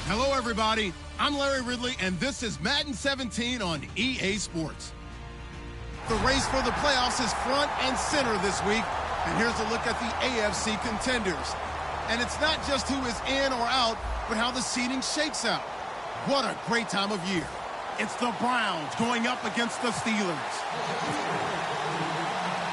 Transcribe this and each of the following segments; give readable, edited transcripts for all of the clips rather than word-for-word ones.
Hello, everybody. I'm Larry Ridley, and this is Madden 17 on EA Sports. The race for the playoffs is front and center this week, and here's a look at the AFC contenders. And it's not just who is in or out, but how the seeding shakes out. What a great time of year. It's the Browns going up against the Steelers.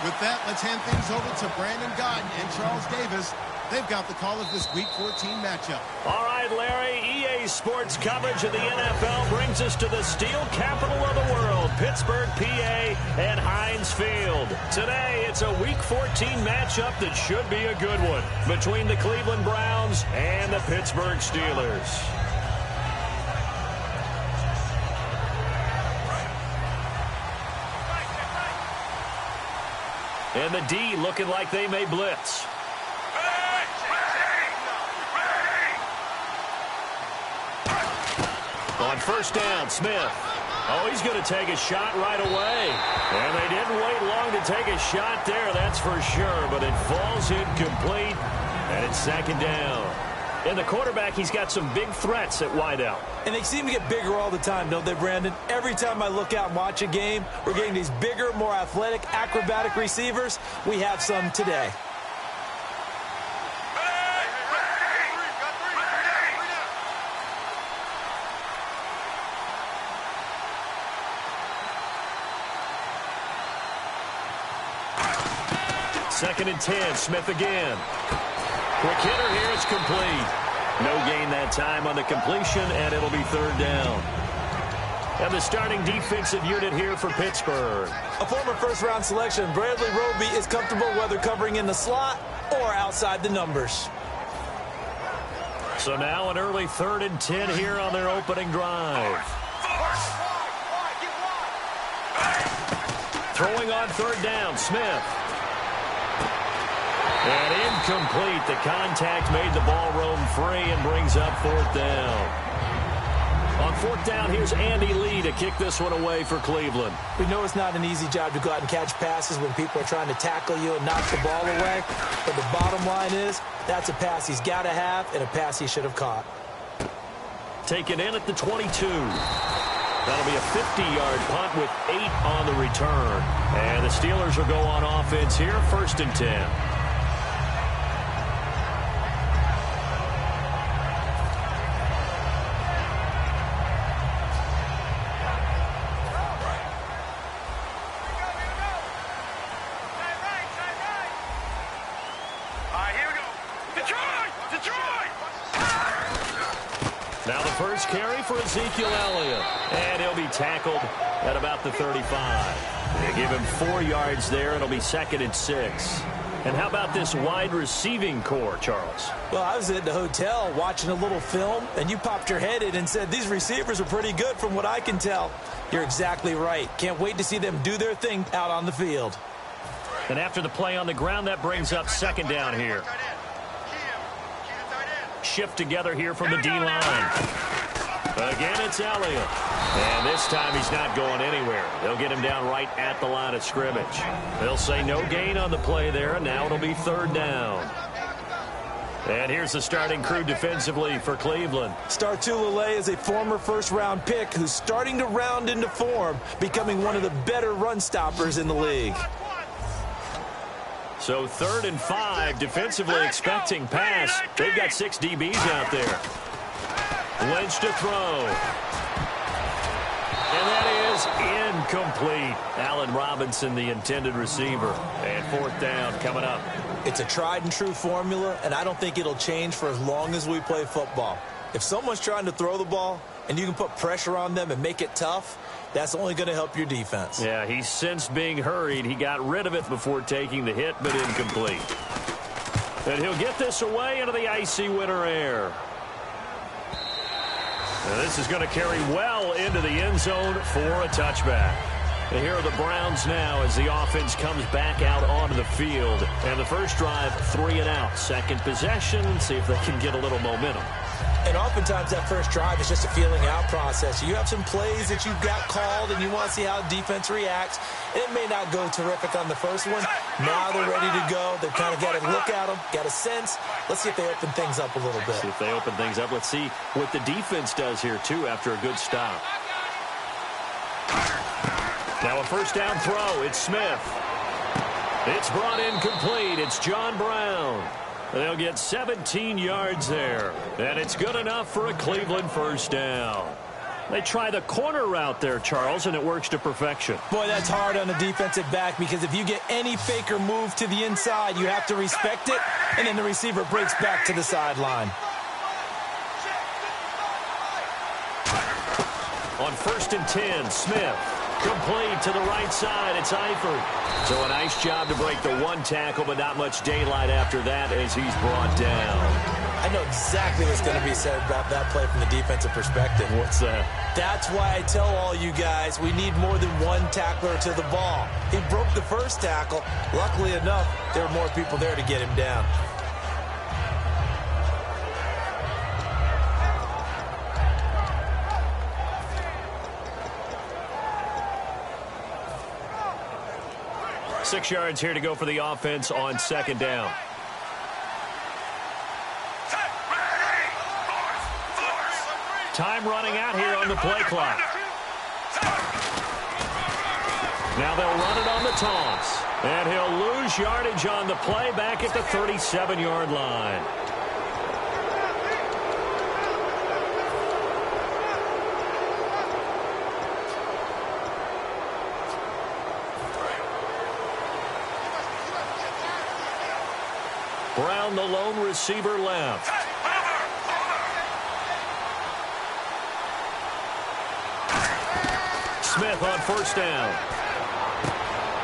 With that, let's hand things over to Brandon Godden and Charles Davis. They've got the call of this Week 14 matchup. All right, Larry, EA Sports coverage of the NFL brings us to the steel capital of the world, Pittsburgh, PA, and Heinz Field. Today, it's a Week 14 matchup that should be a good one between the Cleveland Browns and the Pittsburgh Steelers. And the D looking like they may blitz. On first down, Smith. Oh, he's going to take a shot right away. And they didn't wait long to take a shot there, that's for sure. But it falls incomplete, and it's second down. And the quarterback, he's got some big threats at wideout. And they seem to get bigger all the time, don't they, Brandon? Every time I look out and watch a game, we're getting these bigger, more athletic, acrobatic receivers. We have some today. Second and 10, Smith again. Quick hitter here, it's complete. No gain that time on the completion, and it'll be third down. And the starting defensive unit here for Pittsburgh. A former first-round selection, Bradley Roby, is comfortable whether covering in the slot or outside the numbers. So now an early third and 10 here on their opening drive. Throwing on third down, Smith. And incomplete. The contact made the ball roam free and brings up fourth down. On fourth down, here's Andy Lee to kick this one away for Cleveland. We know it's not an easy job to go out and catch passes when people are trying to tackle you and knock the ball away. But the bottom line is, that's a pass he's got to have and a pass he should have caught. Taken in at the 22. That'll be a 50-yard punt with 8 on the return. And the Steelers will go on offense here, first and 10. Now the first carry for Ezekiel Elliott. And he'll be tackled at about the 35. They give him 4 yards there. It'll be second and 6. And how about this wide receiving core, Charles? Well, I was at the hotel watching a little film, and you popped your head in and said, these receivers are pretty good from what I can tell. You're exactly right. Can't wait to see them do their thing out on the field. And after the play on the ground, that brings up second down here. Shift together here from the D-line. Again, it's Elliott. And this time he's not going anywhere. They'll get him down right at the line of scrimmage. They'll say no gain on the play there, and now it'll be third down. And here's the starting crew defensively for Cleveland. Startulele is a former first-round pick who's starting to round into form, becoming one of the better run stoppers in the league. So third and 5, defensively expecting pass. They've got 6 DBs out there. Lynch to throw. And that is incomplete. Allen Robinson, the intended receiver. And fourth down coming up. It's a tried-and-true formula, and I don't think it'll change for as long as we play football. If someone's trying to throw the ball and you can put pressure on them and make it tough, that's only going to help your defense. Yeah, he sensed being hurried. He got rid of it before taking the hit, but incomplete. And he'll get this away into the icy winter air. Now this is going to carry well into the end zone for a touchback. And here are the Browns now as the offense comes back out onto the field. And the first drive, 3 and out. Second possession, see if they can get a little momentum. And oftentimes that first drive is just a feeling out process. You have some plays that you've got called and you want to see how defense reacts. And it may not go terrific on the first one. Now they're ready to go. They've kind of got to look at them, got a sense. Let's see if they open things up a little bit. See if they open things up. Let's see what the defense does here, too, after a good stop. Now a first down throw. It's Smith. It's brought in complete. It's John Brown. They'll get 17 yards there. And it's good enough for a Cleveland first down. They try the corner route there, Charles, and it works to perfection. Boy, that's hard on the defensive back because if you get any fake or move to the inside, you have to respect it, and then the receiver breaks back to the sideline. On 1st and 10, Smith. Complete to the right side. It's Eifert. So a nice job to break the one tackle, but not much daylight after that as he's brought down. I know exactly what's going to be said about that play from the defensive perspective. What's that? That's why I tell all you guys we need more than one tackler to the ball. He broke the first tackle. Luckily enough, there were more people there to get him down. Six yards here to go for the offense on second down. Time running out here on the play clock. Now they'll run it on the toss. And he'll lose yardage on the play back at the 37-yard line. Brown, the lone receiver, left. Smith on first down.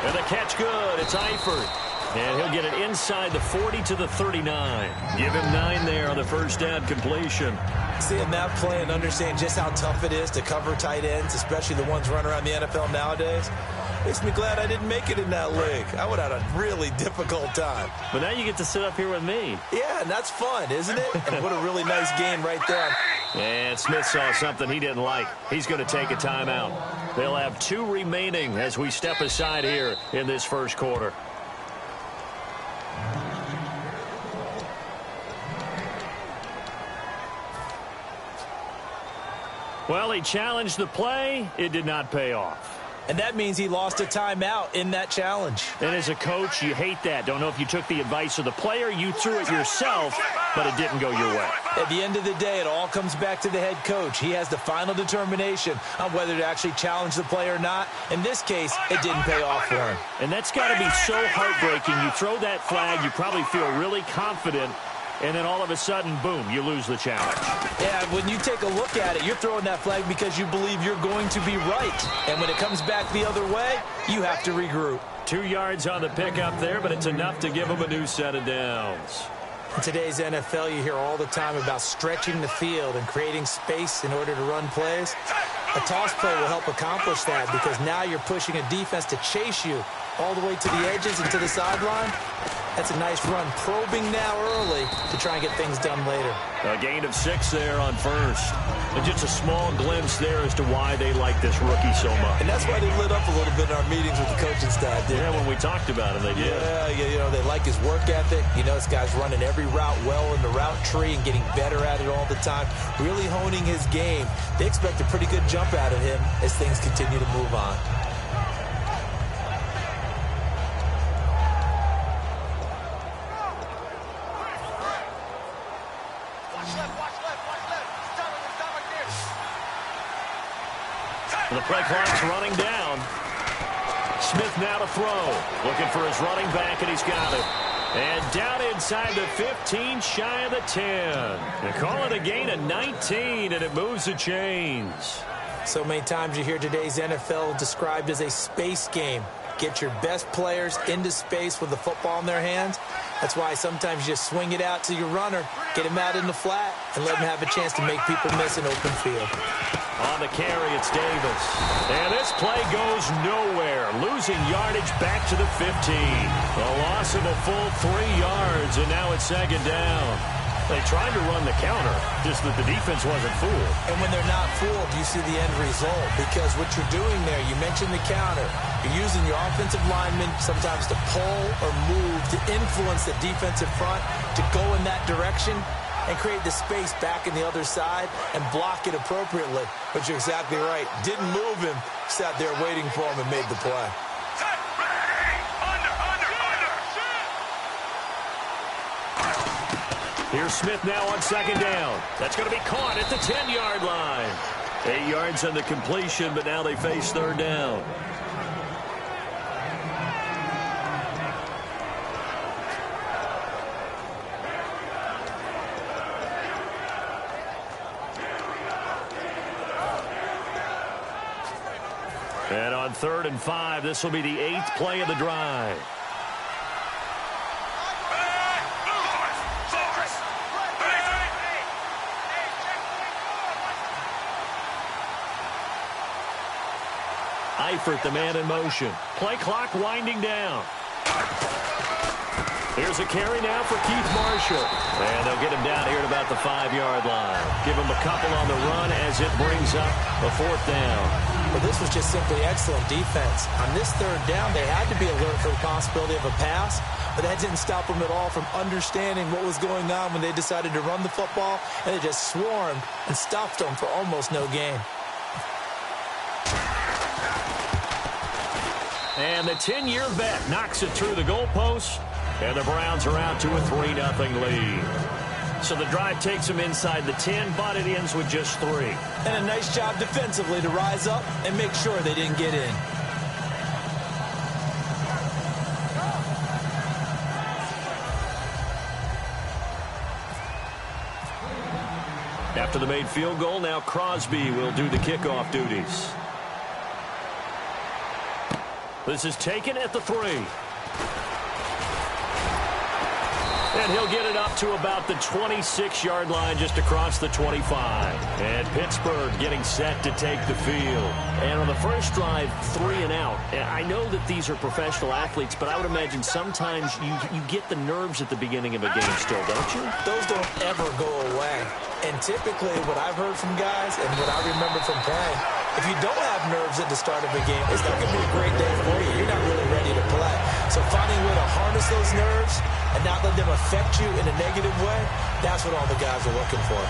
And the catch good. It's Eifert. And he'll get it inside the 40 to the 39. Give him 9 there on the first down completion. Seeing that play and understanding just how tough it is to cover tight ends, especially the ones running around the NFL nowadays, makes me glad I didn't make it in that league. I would have had a really difficult time. But now you get to sit up here with me. Yeah, and that's fun, isn't it? And what a really nice game right there. And Smith saw something he didn't like. He's going to take a timeout. They'll have 2 remaining as we step aside here in this first quarter. Well, he challenged the play. It did not pay off. And that means he lost a timeout in that challenge. And as a coach, you hate that. Don't know if you took the advice of the player, you threw it yourself, but it didn't go your way. At the end of the day, it all comes back to the head coach. He has the final determination on whether to actually challenge the play or not. In this case, it didn't pay off for him. And that's got to be so heartbreaking. You throw that flag, you probably feel really confident, and then all of a sudden, boom, you lose the challenge. Yeah, when you take a look at it, you're throwing that flag because you believe you're going to be right. And when it comes back the other way, you have to regroup. 2 yards on the pickup there, but it's enough to give him a new set of downs. In today's NFL, you hear all the time about stretching the field and creating space in order to run plays. A toss play will help accomplish that because now you're pushing a defense to chase you all the way to the edges and to the sideline. That's a nice run, probing now early to try and get things done later. A gain of 6 there on first. And just a small glimpse there as to why they like this rookie so much. And that's why they lit up a little bit in our meetings with the coaching staff, didn't Yeah, when we talked about him, they did. Yeah, you know, they like his work ethic. You know, this guy's running every route well in the route tree and getting better at it all the time, really honing his game. They expect a pretty good jump out of him as things continue to move on. The play clock's running down. Smith now to throw. Looking for his running back, and he's got it. And down inside the 15, shy of the 10. They call it a gain of 19, and it moves the chains. So many times you hear today's NFL described as a space game. Get your best players into space with the football in their hands. That's why sometimes you just swing it out to your runner, get him out in the flat, and let him have a chance to make people miss an open field. On the carry, it's Davis. And this play goes nowhere. Losing yardage back to the 15. A loss of a full 3 yards, and now it's second down. They tried to run the counter, just that the defense wasn't fooled. And when they're not fooled, you see the end result. Because what you're doing there, you mentioned the counter. You're using your offensive linemen sometimes to pull or move to influence the defensive front to go in that direction and create the space back in the other side and block it appropriately. But you're exactly right. Didn't move him, sat there waiting for him and made the play. Here's Smith now on second down. That's going to be caught at the 10-yard line. 8 yards on the completion, but now they face third down. And on 3rd and 5, this will be the 8th play of the drive. Eifert, the man in motion. Play clock winding down. Here's a carry now for Keith Marshall. And they'll get him down here at about the 5-yard line. Give him a couple on the run as it brings up a 4th down. Well, this was just simply excellent defense. On this 3rd down, they had to be alert for the possibility of a pass, but that didn't stop them at all from understanding what was going on when they decided to run the football, and they just swarmed and stopped them for almost no gain. And the 10-year vet knocks it through the goalpost, and the Browns are out to a 3-0 lead. So the drive takes them inside the 10, but it ends with just 3. And a nice job defensively to rise up and make sure they didn't get in. After the made field goal, now Crosby will do the kickoff duties. This is taken at the 3. And he'll get it up to about the 26-yard line, just across the 25. And Pittsburgh getting set to take the field. And on the first drive, 3 and out. I know that these are professional athletes, but I would imagine sometimes you get the nerves at the beginning of a game still, don't you? Those don't ever go away. And typically what I've heard from guys and what I remember from playing, if you don't have nerves at the start of a game, it's not going to be a great day for you. You're not really ready to play. So finding a way to harness those nerves and not let them affect you in a negative way, that's what all the guys are looking for.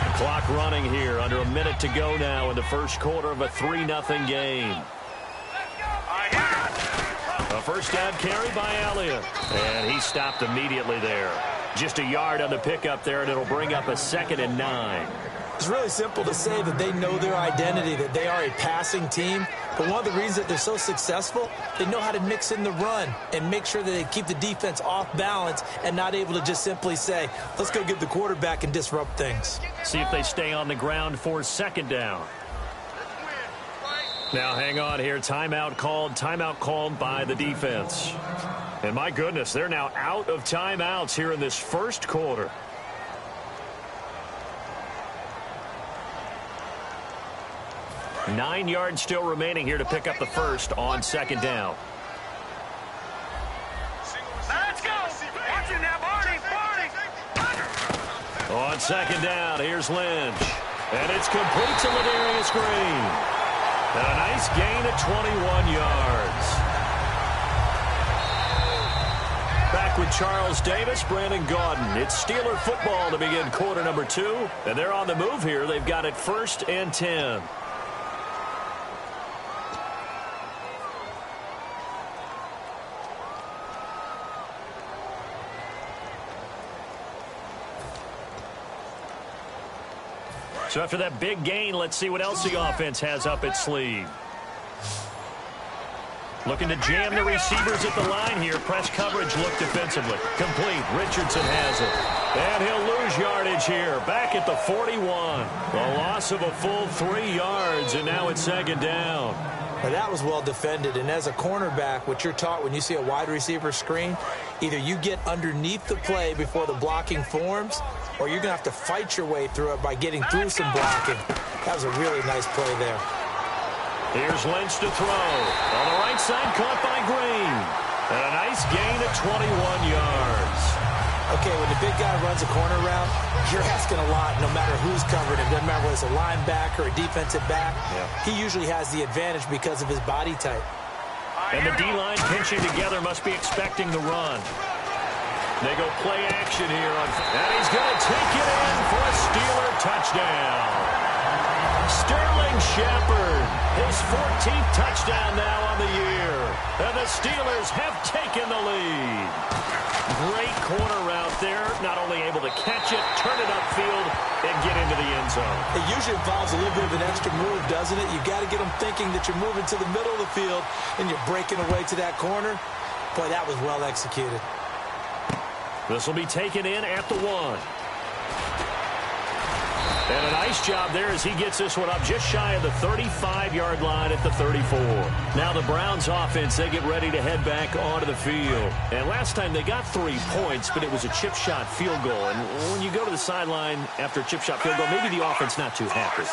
The clock running here, under a minute to go now in the first quarter of a 3-0 game. A first down carry by Elliott. And he stopped immediately there. Just a yard on the pickup there, and it'll bring up a 2nd and 9. It's really simple to say that they know their identity, that they are a passing team. But one of the reasons that they're so successful, they know how to mix in the run and make sure that they keep the defense off balance and not able to just simply say, let's go get the quarterback and disrupt things. See if they stay on the ground for 2nd down. Now hang on here. Timeout called by the defense. And my goodness, they're now out of timeouts here in this first quarter. Nine yards still remaining here to pick up the first on 2nd down. Let's go. Watch it now, Barney. On 2nd down, here's Lynch. And it's complete to Ladarius Green. And a nice gain of 21 yards. Back with Charles Davis, Brandon Gaudin. It's Steeler football to begin quarter number 2. And they're on the move here. They've got it 1st and 10. So after that big gain, let's see what else the offense has up its sleeve. Looking to jam the receivers at the line here. Press coverage look defensively. Complete. Richardson has it. And he'll lose yardage here. Back at the 41. A loss of a full 3 yards, and now it's 2nd down. Now that was well defended, and as a cornerback, what you're taught when you see a wide receiver screen, either you get underneath the play before the blocking forms, or you're going to have to fight your way through it by getting through some blocking. That was a really nice play there. Here's Lynch to throw. On the right side, caught by Green. And a nice gain of 21 yards. Okay, when the big guy runs a corner route, you're asking a lot no matter who's covering him. Doesn't matter whether it's a linebacker or a defensive back. Yeah. He usually has the advantage because of his body type. And the D-line pinching together must be expecting the run. They go play action here. And he's going to take it in for a Steeler touchdown. Sterling Shepard, his 14th touchdown now on the year. And the Steelers have taken the lead. Great corner route there. Not only able to catch it, turn it upfield, and get into the end zone. It usually involves a little bit of an extra move, doesn't it? You've got to get them thinking that you're moving to the middle of the field and you're breaking away to that corner. Boy, that was well executed. This will be taken in at the 1. And a nice job there as he gets this one up just shy of the 35-yard line at the 34. Now the Browns offense, they get ready to head back onto the field. And last time they got 3 points, but it was a chip shot field goal. And when you go to the sideline after a chip shot field goal, maybe the offense not too happy.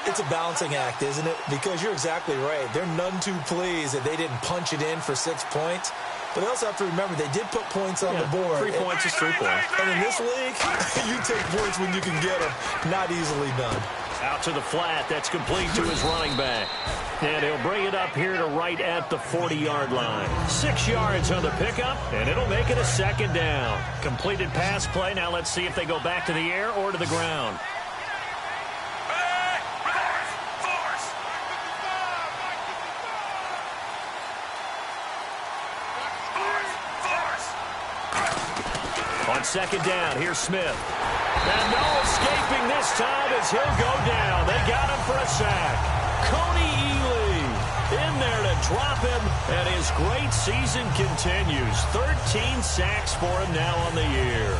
It's a balancing act, isn't it? Because you're exactly right. They're none too pleased that they didn't punch it in for 6 points. But they also have to remember they did put points on the board. 3 points is 3 points. And in this league, you take points when you can get them. Not easily done. Out to the flat. That's complete to his running back. And he'll bring it up here to right at the 40-yard line. 6 yards on the pickup, and it'll make it a 2nd down. Completed pass play. Now let's see if they go back to the air or to the ground. On 2nd down, here's Smith. And no escaping this time as he'll go down. They got him for a sack. Coney Ely in there to drop him, and his great season continues. 13 sacks for him now on the year.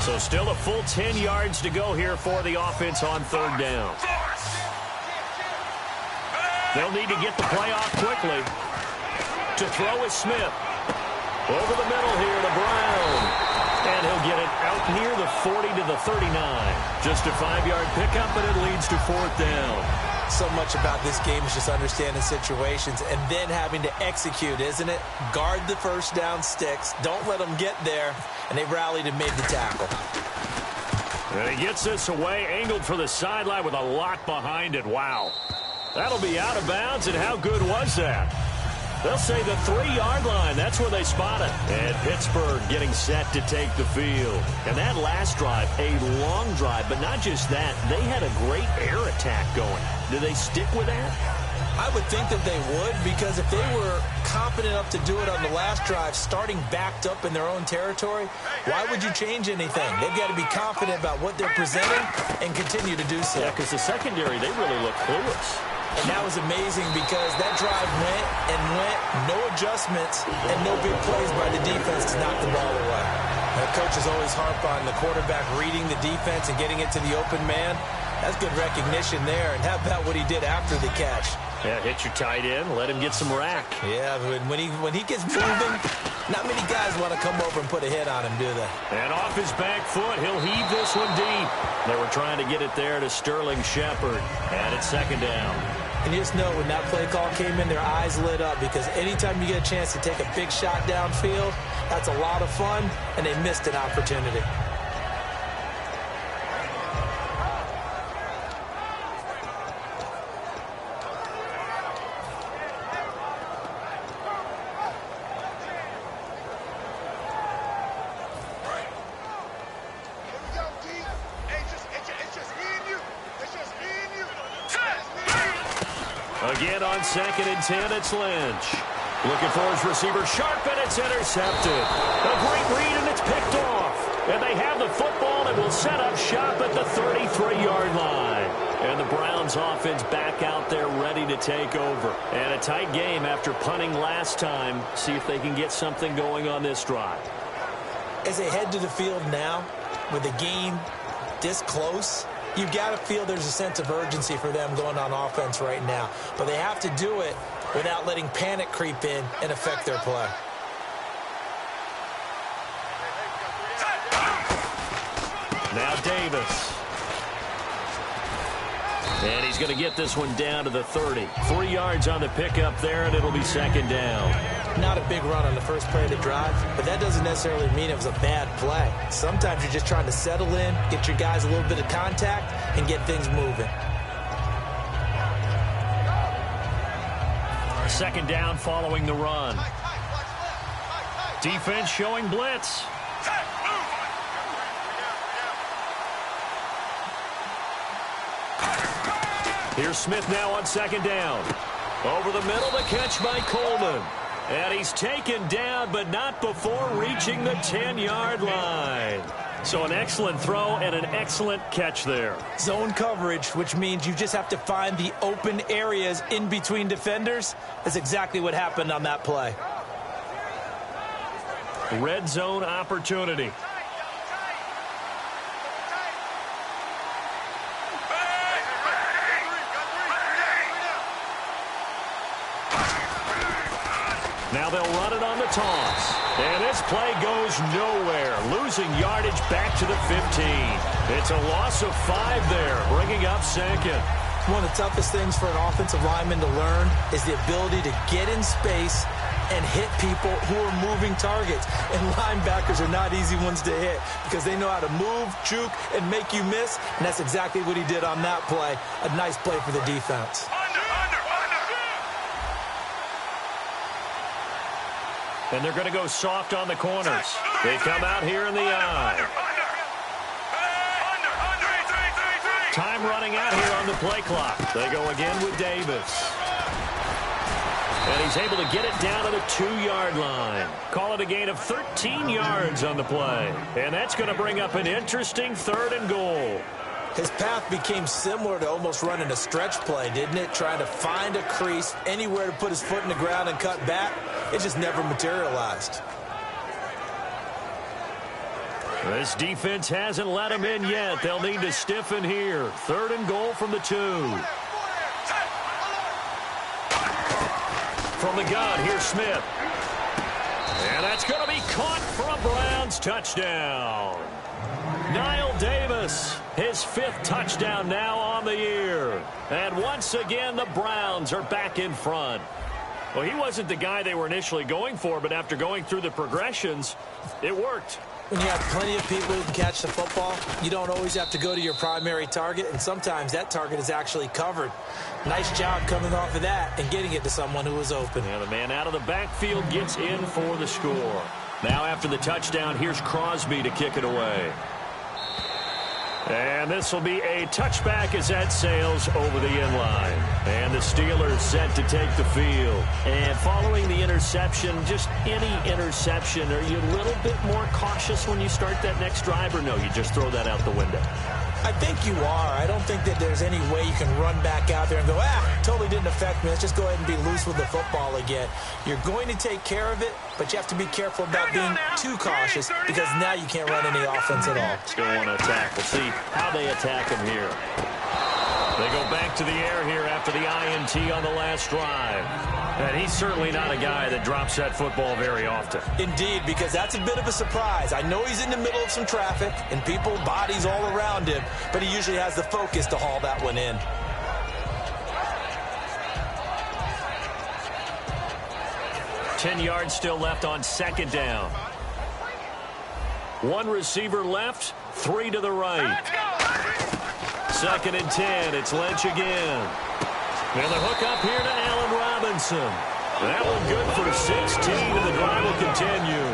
So still a full 10 yards to go here for the offense on 3rd down. They'll need to get the play off quickly. To throw is Smith. Over the middle here to Brown. And he'll get it out near the 40 to the 39. Just a 5-yard pickup, but it leads to 4th down. So much about this game is just understanding situations and then having to execute, isn't it? Guard the first down sticks. Don't let them get there. And they rallied and made the tackle. And he gets this away, angled for the sideline with a lot behind it. Wow. That'll be out of bounds, and how good was that? They'll say the 3-yard line. That's where they spot it. And Pittsburgh getting set to take the field. And that last drive, a long drive, but not just that. They had a great air attack going. Do they stick with that? I would think that they would, because if they were confident enough to do it on the last drive, starting backed up in their own territory, why would you change anything? They've got to be confident about what they're presenting and continue to do so. Yeah, because the secondary, they really look clueless. And that was amazing because that drive went and went, no adjustments, and no big plays by the defense to knock the ball away. The coaches always harp on the quarterback reading the defense and getting it to the open man. That's good recognition there. And how about what he did after the catch? Yeah, hit your tight end, let him get some rack. Yeah, when he gets moving, not many guys want to come over and put a hit on him, do they? And off his back foot, he'll heave this one deep. They were trying to get it there to Sterling Shepard. And it's 2nd down. And you just know when that play call came in, their eyes lit up, because anytime you get a chance to take a big shot downfield, that's a lot of fun, and they missed an opportunity. Again on 2nd and 10, it's Lynch. Looking for his receiver, Sharp, and it's intercepted. A great read, and it's picked off. And they have the football and will set up shop at the 33-yard line. And the Browns offense back out there ready to take over. And a tight game after punting last time. See if they can get something going on this drive. As they head to the field now, with the game this close, you've got to feel there's a sense of urgency for them going on offense right now. But they have to do it without letting panic creep in and affect their play. Now Davis. And he's going to get this one down to the 30. 3 yards on the pickup there, and it'll be second down. Not a big run on the first play of the drive, but that doesn't necessarily mean it was a bad play. Sometimes you're just trying to settle in, get your guys a little bit of contact, and get things moving. Second down following the run. Defense showing blitz. Here's Smith now on second down. Over the middle, the catch by Coleman. And he's taken down, but not before reaching the 10-yard line. So an excellent throw and an excellent catch there. Zone coverage, which means you just have to find the open areas in between defenders. That's exactly what happened on that play. Red zone opportunity. Now they'll run it on the toss. And this play goes nowhere. Losing yardage back to the 15. It's a loss of 5 there, bringing up second. One of the toughest things for an offensive lineman to learn is the ability to get in space and hit people who are moving targets. And linebackers are not easy ones to hit because they know how to move, juke, and make you miss. And that's exactly what he did on that play. A nice play for the defense. And they're going to go soft on the corners. They come out here in the eye. Time running out here on the play clock. They go again with Davis. And he's able to get it down to the 2-yard line. Call it a gain of 13 yards on the play. And that's going to bring up an interesting 3rd and goal. His path became similar to almost running a stretch play, didn't it? Trying to find a crease, anywhere to put his foot in the ground and cut back. It just never materialized. This defense hasn't let him in yet. They'll need to stiffen here. 3rd and goal from the 2. From the gun, here's Smith. And that's going to be caught for a Browns touchdown. Niall Davis, his 5th touchdown now on the year. And once again, the Browns are back in front. Well, he wasn't the guy they were initially going for, but after going through the progressions, it worked. When you have plenty of people who can catch the football, you don't always have to go to your primary target, and sometimes that target is actually covered. Nice job coming off of that and getting it to someone who was open. And the man out of the backfield gets in for the score. Now after the touchdown, here's Crosby to kick it away. And this will be a touchback as that sails over the end line. And the Steelers set to take the field. And following the interception, just any interception, are you a little bit more cautious when you start that next drive, or no, you just throw that out the window? I think you are. I don't think that there's any way you can run back out there and go, totally didn't affect me. Let's just go ahead and be loose with the football again. You're going to take care of it, but you have to be careful about being too cautious because now you can't run any offense at all. Still want to attack. We'll see how they attack him here. They go back to the air here after the INT on the last drive. And he's certainly not a guy that drops that football very often. Indeed, because that's a bit of a surprise. I know he's in the middle of some traffic and people, bodies all around him, but he usually has the focus to haul that one in. $10 yards still left on second down. 1 receiver left, 3 to the right. 2nd and 10, it's Lynch again. And the hook up here to Allen Robinson. That one good for 16, and the drive will continue.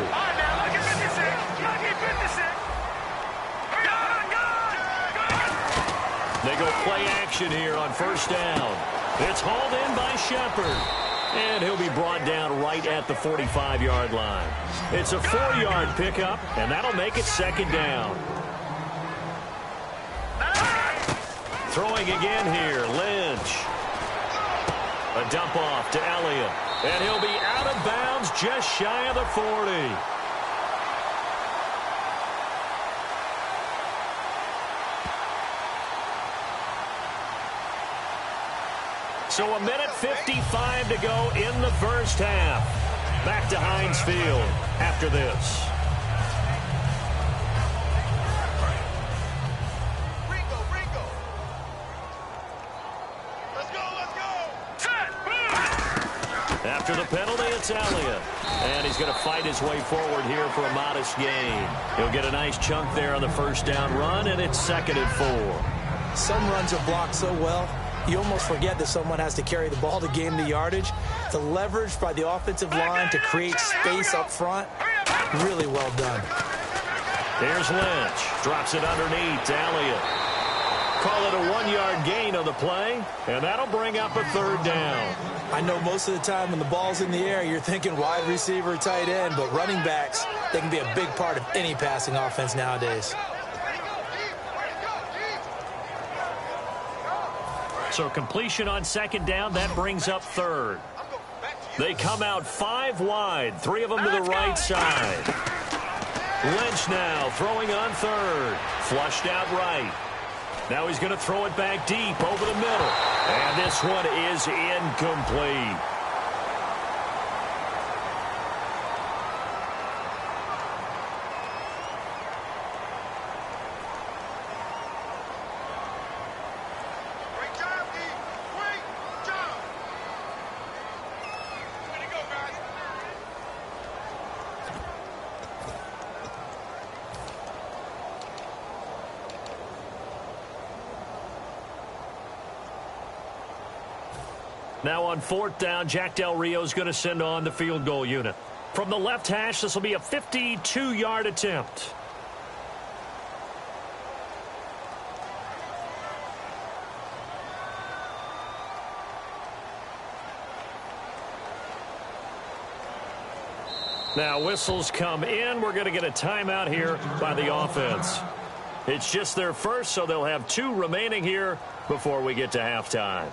They go play action here on first down. It's hauled in by Shepard. And he'll be brought down right at the 45-yard line. It's a 4-yard pickup, and that'll make it second down. Throwing again here, Lynch. A dump off to Elliott. And he'll be out of bounds just shy of the 40. So 1:55 to go in the first half. Back to Heinz Field after this. After the penalty, it's Elliott. And he's going to fight his way forward here for a modest gain. He'll get a nice chunk there on the first down run, and it's 2nd and 4. Some runs are blocked so well, you almost forget that someone has to carry the ball to gain the yardage. The leverage by the offensive line to create space up front, really well done. Here's Lynch. Drops it underneath to Elliott. Call it a 1-yard gain on the play, and that'll bring up a 3rd down. I know most of the time when the ball's in the air, you're thinking wide receiver, tight end, but running backs, they can be a big part of any passing offense nowadays. So completion on 2nd down, that brings up 3rd. They come out 5 wide, 3 of them to the right side. Lynch now throwing on 3rd. Flushed out right. Now he's going to throw it back deep over the middle. And this one is incomplete. Great job, D. Great job. Way to go, guys. Now on 4th down, Jack Del Rio's going to send on the field goal unit. From the left hash, this will be a 52-yard attempt. Now whistles come in. We're going to get a timeout here by the offense. It's just their first, so they'll have 2 remaining here before we get to halftime.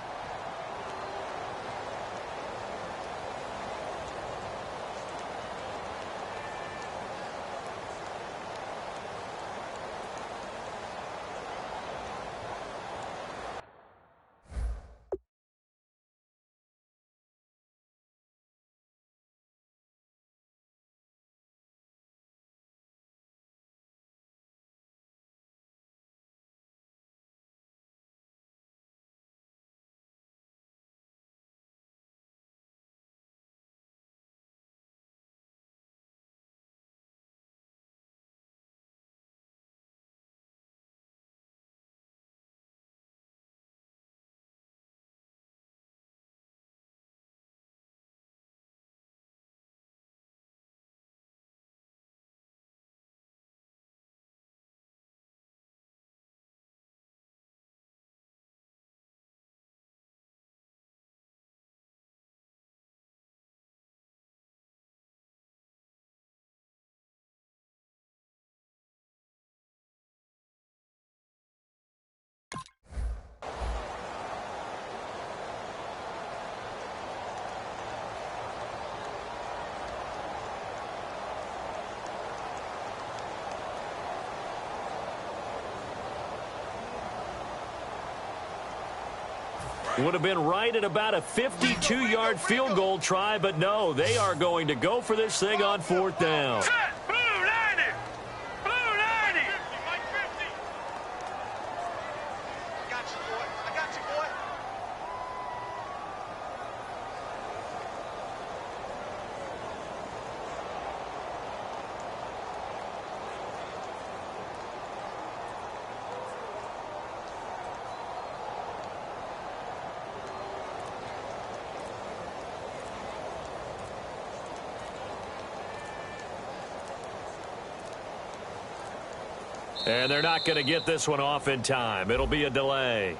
Would have been right at about a 52-yard field goal try, but no, they are going to go for this thing on 4th down. Blue 90. Blue 90. Mike 50. I got you, boy. I got you, boy. And they're not going to get this one off in time. It'll be a delay.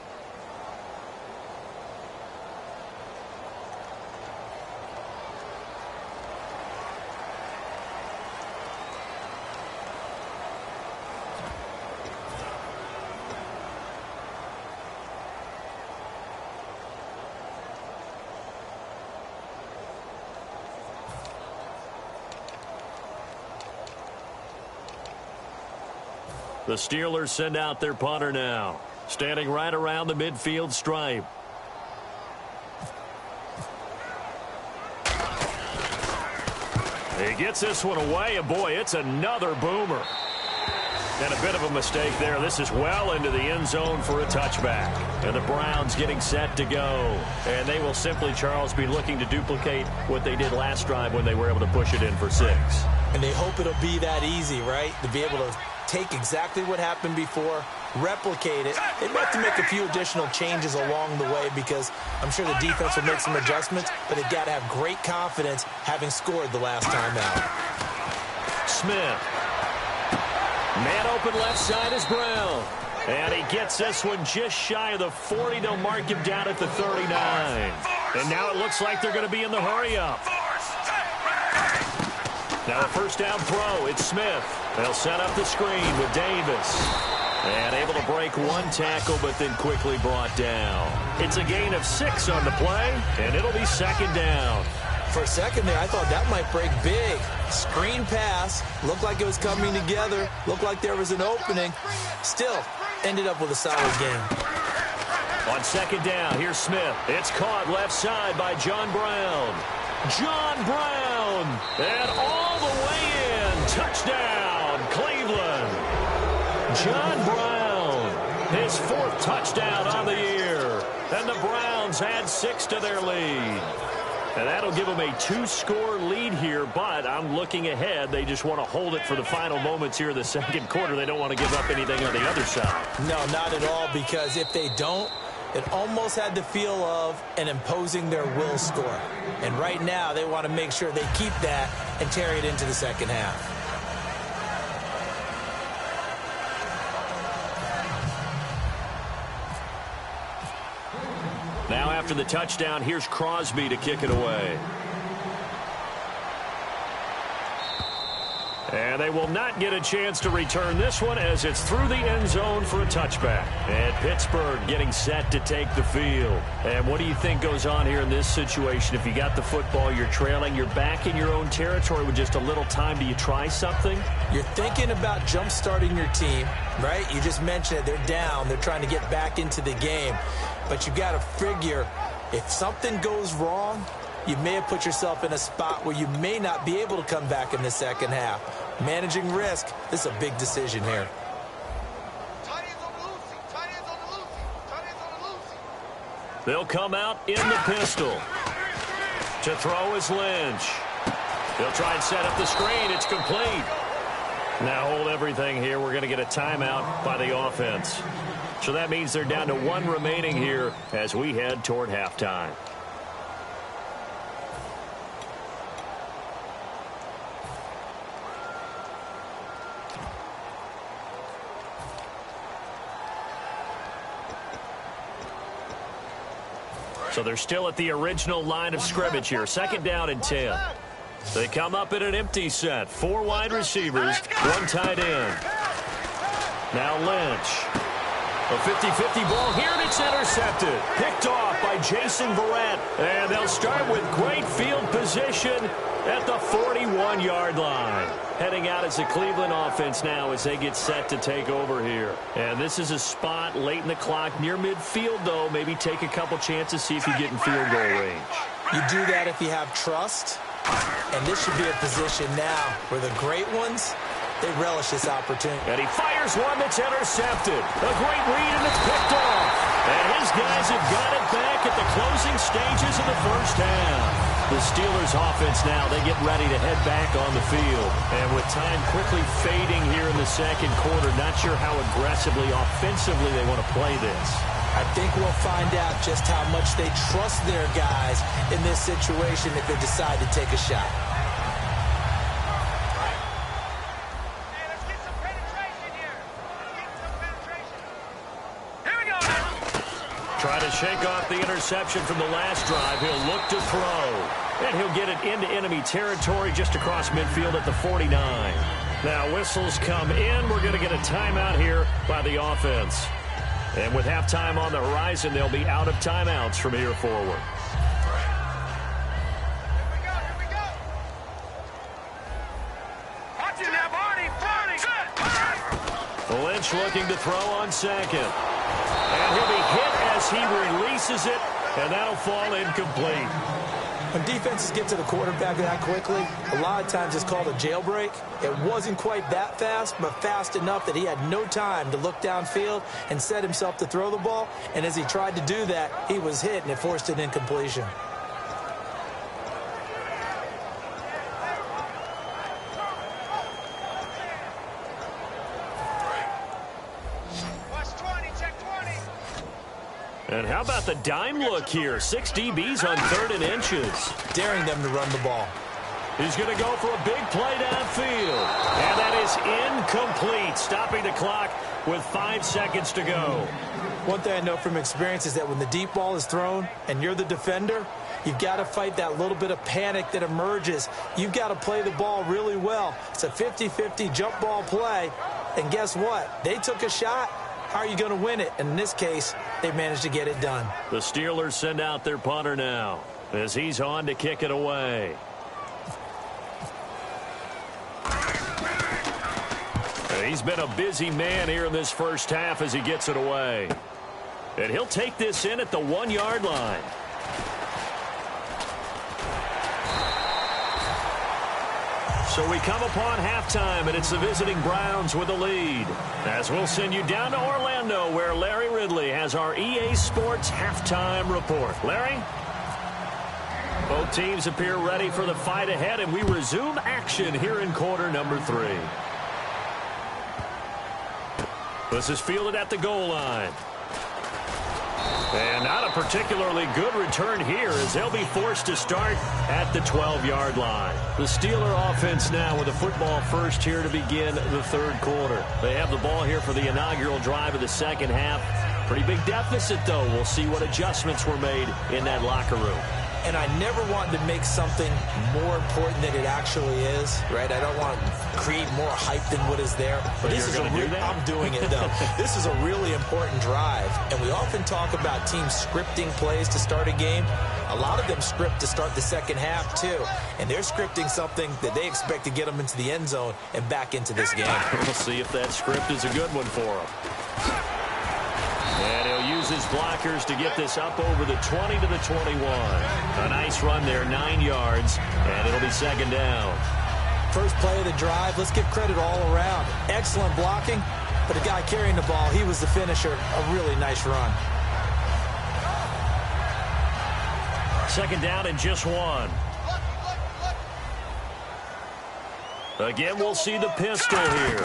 The Steelers send out their punter now, standing right around the midfield stripe. gets this one away, and boy, it's another boomer. And a bit of a mistake there. This is well into the end zone for a touchback. And the Browns getting set to go. And they will simply, Charles, be looking to duplicate what they did last drive when they were able to push it in for 6. And they hope it'll be that easy, right? To be able to take exactly what happened before, replicate it. They may have to make a few additional changes along the way because I'm sure the defense will make some adjustments, but they've got to have great confidence having scored the last time out. Smith. Man open left side is Brown. And he gets this one just shy of the 40. They'll mark him down at the 39. And now it looks like they're going to be in the hurry-up. Now a first down throw. It's Smith. They'll set up the screen with Davis. And able to break one tackle, but then quickly brought down. It's a gain of 6 on the play, and it'll be second down. For a second there, I thought that might break big. Screen pass. Looked like it was coming together. Looked like there was an opening. Still, ended up with a solid game. On second down, here's Smith. It's caught left side by John Brown. John Brown. And all the way in. Touchdown, Cleveland. John Brown. His 4th touchdown on the year. And the Browns add 6 to their lead. And that'll give them a 2-score lead here, but I'm looking ahead. They just want to hold it for the final moments here in the second quarter. They don't want to give up anything on the other side. No, not at all, because if they don't, it almost had the feel of an imposing their will score. And right now, they want to make sure they keep that and carry it into the second half. Now after the touchdown, here's Crosby to kick it away. And they will not get a chance to return this one as it's through the end zone for a touchback. And Pittsburgh getting set to take the field. And what do you think goes on here in this situation? If you got the football, you're trailing, you're back in your own territory with just a little time. Do you try something? You're thinking about jump-starting your team, right? You just mentioned it. They're down. They're trying to get back into the game. But you got to figure if something goes wrong, you may have put yourself in a spot where you may not be able to come back in the second half. Managing risk, this is a big decision here. They'll come out in the pistol. To throw is Lynch. They'll try and set up the screen. It's complete. Now hold everything here. We're going to get a timeout by the offense. So that means they're down to 1 remaining here as we head toward halftime. So they're still at the original line of scrimmage here. Second down and 10. They come up in an empty set. 4 wide receivers, 1 tight end. Now Lynch. A 50-50 ball here, and it's intercepted. Picked off by Jason Verrett. And they'll start with great field position at the 41-yard line. Heading out as the Cleveland offense now as they get set to take over here. And this is a spot late in the clock near midfield, though. Maybe take a couple chances, see if you get in field goal range. You do that if you have trust. And this should be a position now where the great ones, they relish this opportunity. And he fires one that's intercepted. A great read, and it's picked off. And his guys have got it back at the closing stages of the first half. The Steelers offense now, they get ready to head back on the field. And with time quickly fading here in the second quarter, not sure how aggressively, offensively they want to play this. I think we'll find out just how much they trust their guys in this situation if they decide to take a shot. Try to shake off the interception from the last drive. He'll look to throw. And he'll get it into enemy territory just across midfield at the 49. Now whistles come in. We're going to get a timeout here by the offense. And with halftime on the horizon, they'll be out of timeouts from here forward. Lynch looking to throw on second. And he'll be hit as he releases it, and that'll fall incomplete. When defenses get to the quarterback that quickly, a lot of times it's called a jailbreak. It wasn't quite that fast, but fast enough that he had no time to look downfield and set himself to throw the ball. And as he tried to do that, he was hit, and it forced an incompletion. And how about the dime look here? 6 DBs on 3rd and inches. Daring them to run the ball. He's going to go for a big play downfield. And that is incomplete, stopping the clock with 5 seconds to go. One thing I know from experience is that when the deep ball is thrown and you're the defender, you've got to fight that little bit of panic that emerges. You've got to play the ball really well. It's a 50-50 jump ball play. And guess what? They took a shot. How are you going to win it? And in this case, they managed to get it done. The Steelers send out their punter now as he's on to kick it away. He's been a busy man here in this first half as he gets it away. And he'll take this in at the 1-yard line. So we come upon halftime, and it's the visiting Browns with the lead. As we'll send you down to Orlando, where Larry Ridley has our EA Sports halftime report. Larry? Both teams appear ready for the fight ahead, and we resume action here in quarter number 3. This is fielded at the goal line. And not a particularly good return here as they'll be forced to start at the 12-yard line. The Steeler offense now with a football first here to begin the 3rd quarter. They have the ball here for the inaugural drive of the second half. Pretty big deficit, though. We'll see what adjustments were made in that locker room. And I never wanted to make something more important than it actually is, right? I don't want to create more hype than what is there. But this is I'm doing it, though. This is a really important drive. And we often talk about teams scripting plays to start a game. A lot of them script to start the second half, too. And they're scripting something that they expect to get them into the end zone and back into this game. We'll see if that script is a good one for them. And he'll use his blockers to get this up over the 20 to the 21. A nice run there, 9 yards, and it'll be second down. First play of the drive, let's give credit all around. Excellent blocking, but the guy carrying the ball, he was the finisher. A really nice run. Second down and just 1. Again, we'll see the pistol here.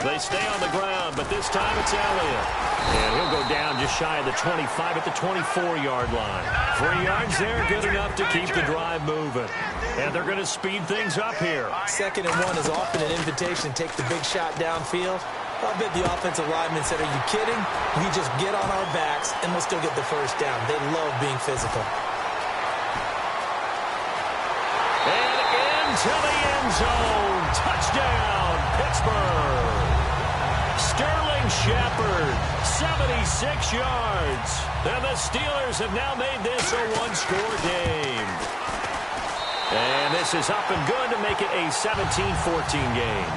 They stay on the ground, but this time it's Elliott. And he'll go down just shy of the 25 at the 24-yard line. 3 yards there, good enough to keep the drive moving. And they're going to speed things up here. 2nd and 1 is often an invitation to take the big shot downfield. I bet the offensive lineman said, are you kidding? We just get on our backs, and we'll still get the first down. They love being physical. And into the end zone. Touchdown, Pittsburgh. Sterling Shepard, 76 yards. And the Steelers have now made this a 1-score game. And this is up and good to make it a 17-14 game.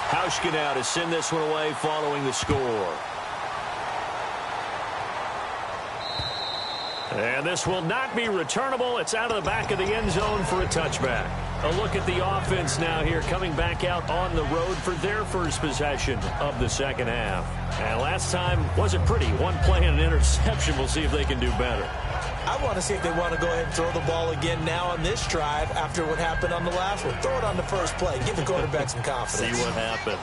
Hauschka now to send this one away following the score. And this will not be returnable. It's out of the back of the end zone for a touchback. A look at the offense now here coming back out on the road for their first possession of the second half. And last time wasn't pretty. 1 play and an interception. We'll see if they can do better. I want to see if they want to go ahead and throw the ball again now on this drive after what happened on the last one. Throw it on the first play. Give the quarterback some confidence. See what happens.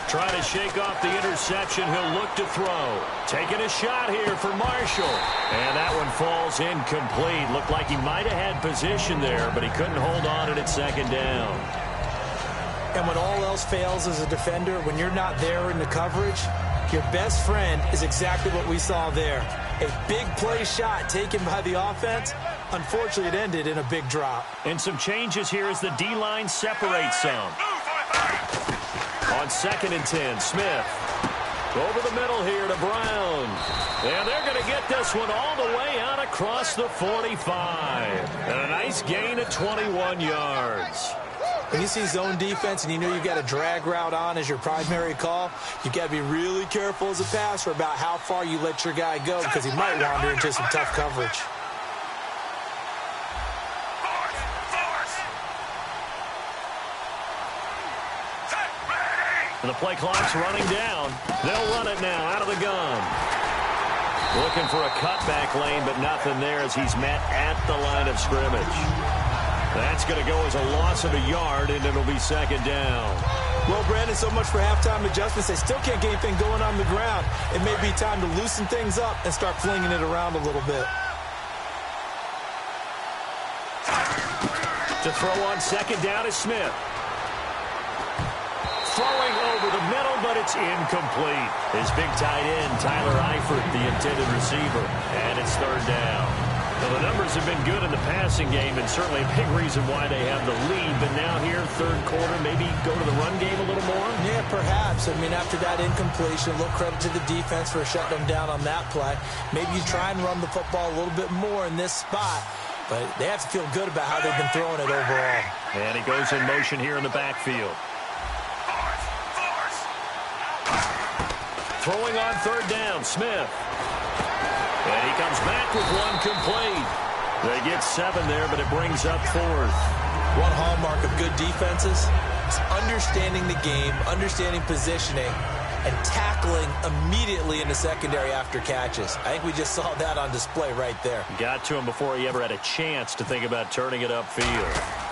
Trying to shake off the interception. He'll look to throw. Taking a shot here for Marshall. And that one falls incomplete. Looked like he might have had position there, but he couldn't hold on at second down. And when all else fails as a defender, when you're not there in the coverage, your best friend is exactly what we saw there. A big play shot taken by the offense. Unfortunately, it ended in a big drop. And some changes here as the D-line separates some. On 2nd and 10, Smith. Over the middle here to Brown. And they're going to get this one all the way out across the 45. And a nice gain of 21 yards. When you see zone defense and you know you've got a drag route on as your primary call, you've got to be really careful as a passer about how far you let your guy go because he might wander into some tough coverage. The play clock's running down. They'll run it now out of the gun. Looking for a cutback lane, but nothing there as he's met at the line of scrimmage. That's going to go as a loss of a yard, and it'll be second down. Well, Brandon, so much for halftime adjustments. They still can't get anything going on the ground. It may be time to loosen things up and start flinging it around a little bit. To throw on second down is Smith. Throwing over the middle, but it's incomplete. His big tight end, Tyler Eifert, the intended receiver, and it's third down. Well, the numbers have been good in the passing game, and certainly a big reason why they have the lead. But now here, third quarter, maybe go to the run game a little more? Yeah, perhaps. I mean, after that incompletion, a little credit to the defense for shutting them down on that play. Maybe you try and run the football a little bit more in this spot. But they have to feel good about how they've been throwing it overall. And he goes in motion here in the backfield. Throwing on third down, Smith. And he comes back with one complete. They get 7 there, but it brings up fourth. One hallmark of good defenses is understanding the game, understanding positioning, and tackling immediately in the secondary after catches. I think we just saw that on display right there. Got to him before he ever had a chance to think about turning it upfield.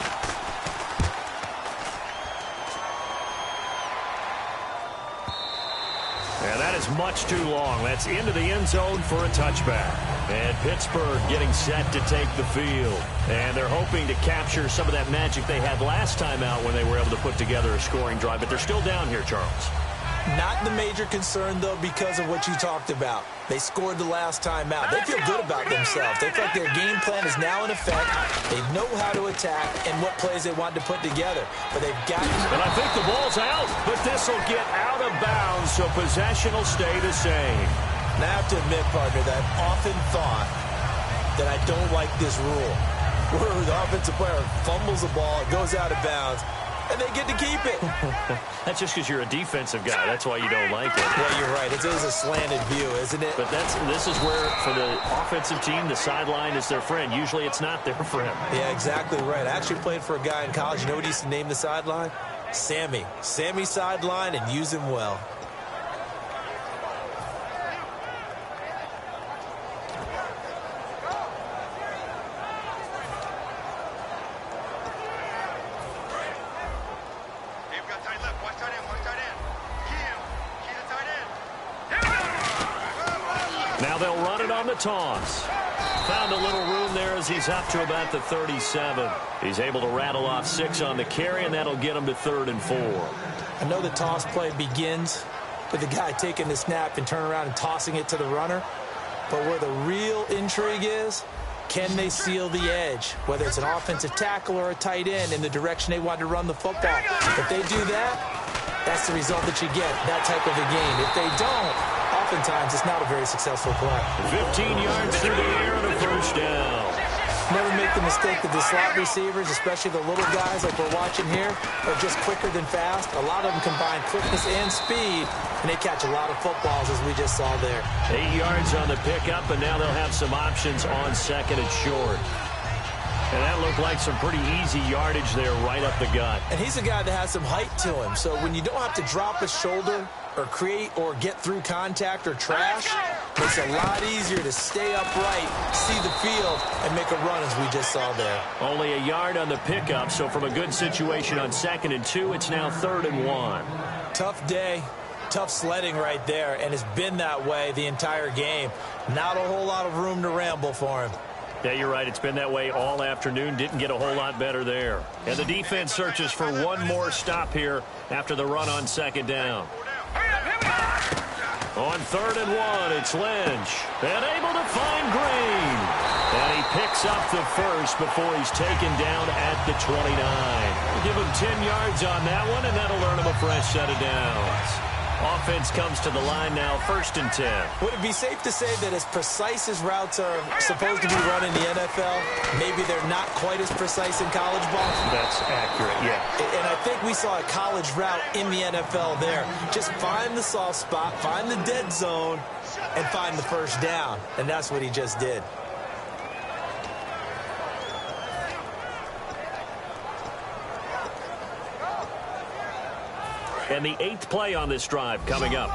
And that is much too long. That's into the end zone for a touchback. And Pittsburgh getting set to take the field. And they're hoping to capture some of that magic they had last time out when they were able to put together a scoring drive. But they're still down here, Charles. Not the major concern, though, because of what you talked about. They scored the last time out. They feel good about themselves. They feel like their game plan is now in effect. They know how to attack and what plays they want to put together. But they've got... And I think the ball's out, but this will get out of bounds, so possession will stay the same. And I have to admit, partner, that I've often thought that I don't like this rule, where the offensive player fumbles the ball, it goes out of bounds, and they get to keep it. That's just because you're a defensive guy. That's why you don't like it. Well, you're right. It is a slanted view, isn't it? But this is where, for the offensive team, the sideline is their friend. Usually it's not there for him. Yeah, exactly right. I actually played for a guy in college. You know what he used to name the sideline? Sammy. Sammy sideline, and use him well. Now they'll run it on the toss. Found a little room there as he's up to about the 37. He's able to rattle off 6 on the carry, and that'll get him to 3rd and 4. I know the toss play begins with the guy taking the snap and turning around and tossing it to the runner. But where the real intrigue is, can they seal the edge? Whether it's an offensive tackle or a tight end in the direction they want to run the football. If they do that, that's the result that you get, that type of a game. If they don't, oftentimes it's not a very successful play. 15 yards through the air and a first down. Never make the mistake that the slot receivers, especially the little guys like we're watching here, are just quicker than fast. A lot of them combine quickness and speed, and they catch a lot of footballs, as we just saw there. 8 yards on the pickup, and now they'll have some options on 2nd and short. And that looked like some pretty easy yardage there right up the gut. And he's a guy that has some height to him, so when you don't have to drop a shoulder or create or get through contact or trash, makes it a lot easier to stay upright, see the field, and make a run as we just saw there. Only a yard on the pickup, so from a good situation on 2nd and 2, it's now 3rd and 1. Tough day, tough sledding right there, and it's been that way the entire game. Not a whole lot of room to ramble for him. Yeah, you're right. It's been that way all afternoon. Didn't get a whole lot better there. And the defense searches for one more stop here after the run on 2nd down. On 3rd and 1, it's Lynch. And able to find Green. And he picks up the first before he's taken down at the 29. Give him 10 yards on that one, and that'll earn him a fresh set of downs. Offense comes to the line now, 1st and 10. Would it be safe to say that as precise as routes are supposed to be run in the NFL, maybe they're not quite as precise in college ball? That's accurate, yeah. And I think we saw a college route in the NFL there. Just find the soft spot, find the dead zone, and find the first down. And that's what he just did. And the 8th play on this drive coming up.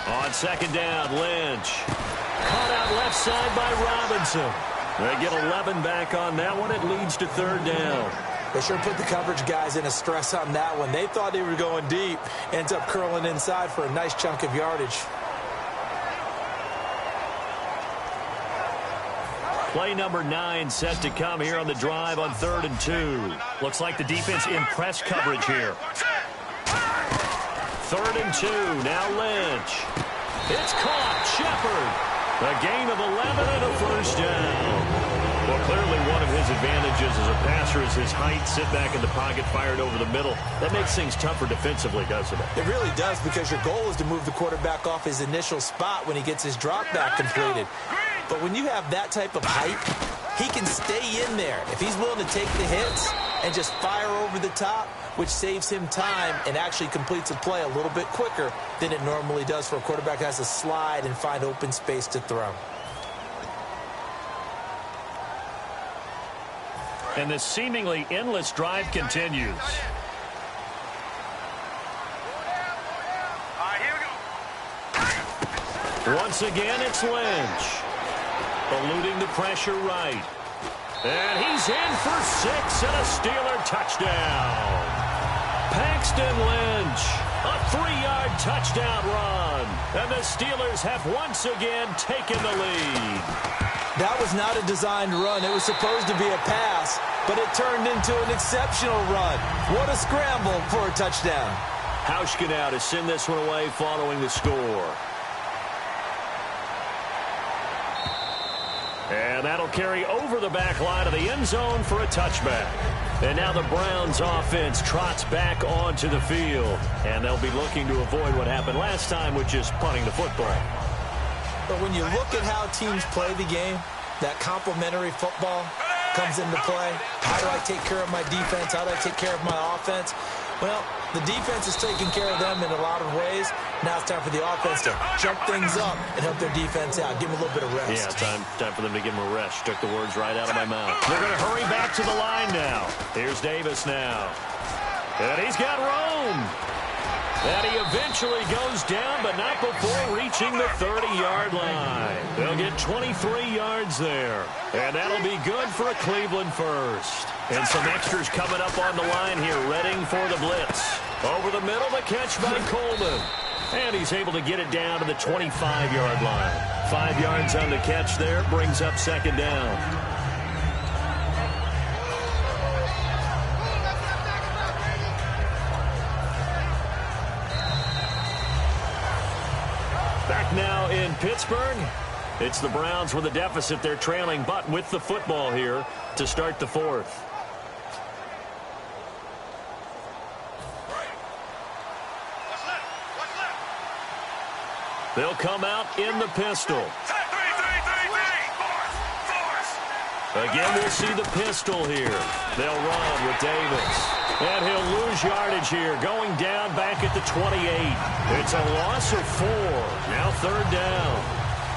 On 2nd down, Lynch. Caught out left side by Robinson. They get 11 back on that one. It leads to 3rd down. They sure put the coverage guys in a stress on that one. They thought they were going deep. Ends up curling inside for a nice chunk of yardage. Play number 9 set to come here on the drive on 3rd and 2. Looks like the defense in press coverage here. 3rd and 2. Now Lynch. It's caught. Shepard. A gain of 11 and a first down. Well, clearly one of his advantages as a passer is his height. Sit back in the pocket, fired over the middle. That makes things tougher defensively, doesn't it? It really does, because your goal is to move the quarterback off his initial spot when he gets his drop back completed. But when you have that type of height, he can stay in there if he's willing to take the hits and just fire over the top, which saves him time and actually completes a play a little bit quicker than it normally does for a quarterback who has to slide and find open space to throw. And this seemingly endless drive continues. Once again, it's Lynch. Eluding the pressure right. And he's in for 6 and a Steeler touchdown. Paxton Lynch, a 3-yard touchdown run. And the Steelers have once again taken the lead. That was not a designed run. It was supposed to be a pass, but it turned into an exceptional run. What a scramble for a touchdown. Hauschka now to send this one away following the score. And that'll carry over the back line of the end zone for a touchback. And now the Browns offense trots back onto the field. And they'll be looking to avoid what happened last time, which is punting the football. But when you look at how teams play the game, that complementary football comes into play. How do I take care of my defense? How do I take care of my offense? Well, the defense is taking care of them in a lot of ways. Now it's time for the offense to jump things up and help their defense out. Give them a little bit of rest. Yeah, time for them to give them a rest. Took the words right out of my mouth. They're going to hurry back to the line now. Here's Davis now. And he's got room. And he eventually goes down, but not before reaching the 30-yard line. They'll get 23 yards there. And that'll be good for a Cleveland first. And some extras coming up on the line here, readying for the blitz. Over the middle, the catch by Coleman. And he's able to get it down to the 25-yard line. 5 yards on the catch there, brings up 2nd down. Back now in Pittsburgh. It's the Browns with a deficit. They're trailing, but with the football here to start the 4th. They'll come out in the pistol. Again, we'll see the pistol here. They'll run with Davis. And he'll lose yardage here, going down back at the 28. It's a loss of 4. Now 3rd down.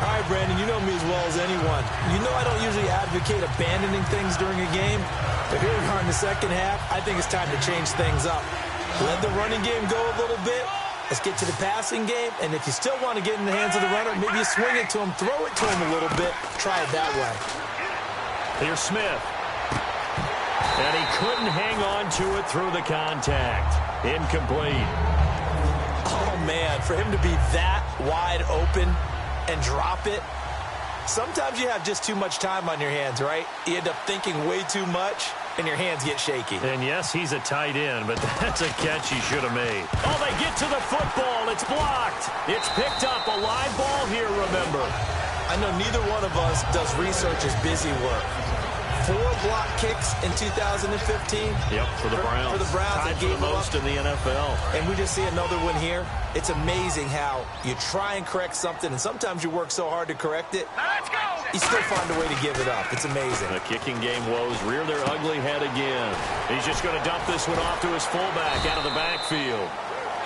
All right, Brandon, you know me as well as anyone. You know I don't usually advocate abandoning things during a game. But here we are in the second half. I think it's time to change things up. Let the running game go a little bit. Let's get to the passing game. And if you still want to get in the hands of the runner, maybe you swing it to him, throw it to him a little bit. Try it that way. Here's Smith. And he couldn't hang on to it through the contact. Incomplete. Oh, man, for him to be that wide open and drop it. Sometimes you have just too much time on your hands, right? You end up thinking way too much, and your hands get shaky. And yes, he's a tight end, but that's a catch he should have made. Oh, they get to the football. It's blocked. It's picked up. A live ball here, remember. I know neither one of us does research as busy work. 4 block kicks in 2015. Yep, for the Browns. For the Browns. Tied for the most in the NFL. And we just see another one here. It's amazing how you try and correct something, and sometimes you work so hard to correct it, you still find a way to give it up. It's amazing. The kicking game woes rear their ugly head again. He's just going to dump this one off to his fullback out of the backfield.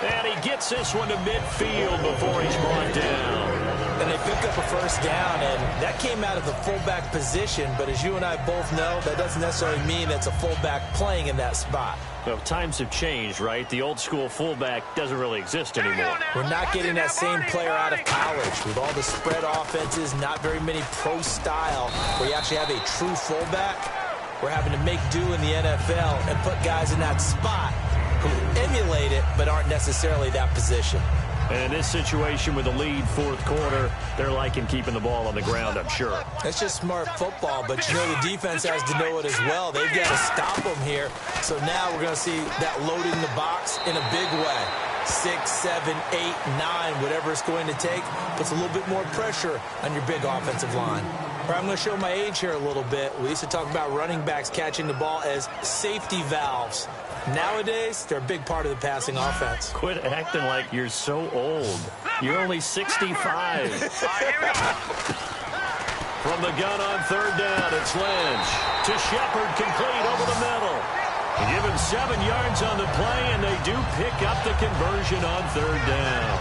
And he gets this one to midfield before he's brought down. And they pick up a first down, and that came out of the fullback position. But as you and I both know, that doesn't necessarily mean it's a fullback playing in that spot. Well, times have changed, right? The old school fullback doesn't really exist anymore. We're not getting that same player out of college. With all the spread offenses, not very many pro style, where you actually have a true fullback. We're having to make do in the NFL and put guys in that spot who emulate it but aren't necessarily that position. And in this situation with the lead fourth quarter, they're liking keeping the ball on the ground, I'm sure. That's just smart football, but you know the defense has to know it as well. They've got to stop them here. So now we're going to see that loading the box in a big way. 6, 7, 8, 9, whatever it's going to take, puts a little bit more pressure on your big offensive line. All right, I'm going to show my age here a little bit. We used to talk about running backs catching the ball as safety valves. Nowadays, they're a big part of the passing offense. Quit acting like you're so old. You're only 65. From the gun on third down, it's Lynch. To Shepard, complete over the middle. They give him 7 yards on the play, and they do pick up the conversion on third down.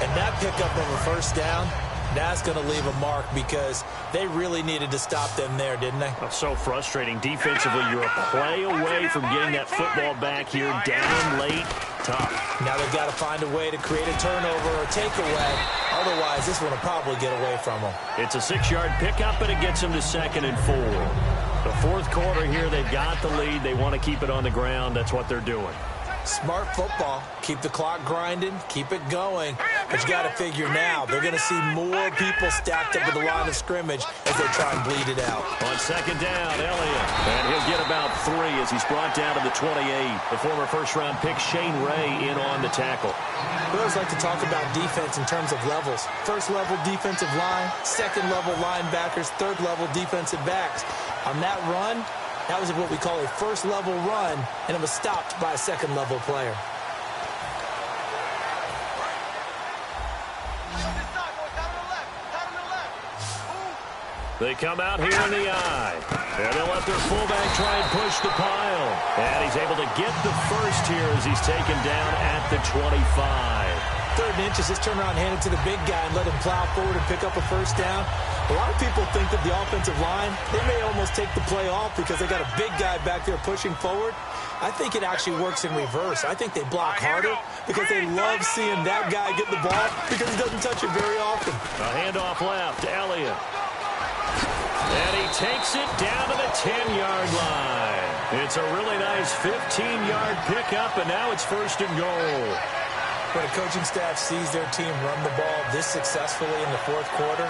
And that pickup of a first down, that's going to leave a mark because they really needed to stop them there, didn't they? Oh, so frustrating. Defensively, you're a play away from getting that football back here down late. Tough. Now they've got to find a way to create a turnover or takeaway. Otherwise, this one will probably get away from them. It's a 6-yard pickup, and it gets them to 2nd and 4. The fourth quarter here, they've got the lead. They want to keep it on the ground. That's what they're doing. Smart football. Keep the clock grinding. Keep it going. But you got to figure now, they're going to see more people stacked up at the line of scrimmage as they try and bleed it out. On 2nd down, Elliott. And he'll get about 3 as he's brought down to the 28. The former first-round pick, Shane Ray, in on the tackle. We always like to talk about defense in terms of levels. First-level defensive line, second-level linebackers, third-level defensive backs. On that run, that was what we call a first-level run, and it was stopped by a second-level player. They come out here in the eye. And they'll let their fullback try and push the pile. And he's able to get the first here as he's taken down at the 25. 3rd and inches, just turn around and hand it to the big guy and let him plow forward and pick up a first down. A lot of people think that the offensive line, they may almost take the play off because they got a big guy back there pushing forward. I think it actually works in reverse. I think they block harder because they love seeing that guy get the ball because he doesn't touch it very often. A handoff left to Elliott. And he takes it down to the 10-yard line. It's a really nice 15-yard pickup, and now it's 1st and goal. When a coaching staff sees their team run the ball this successfully in the fourth quarter,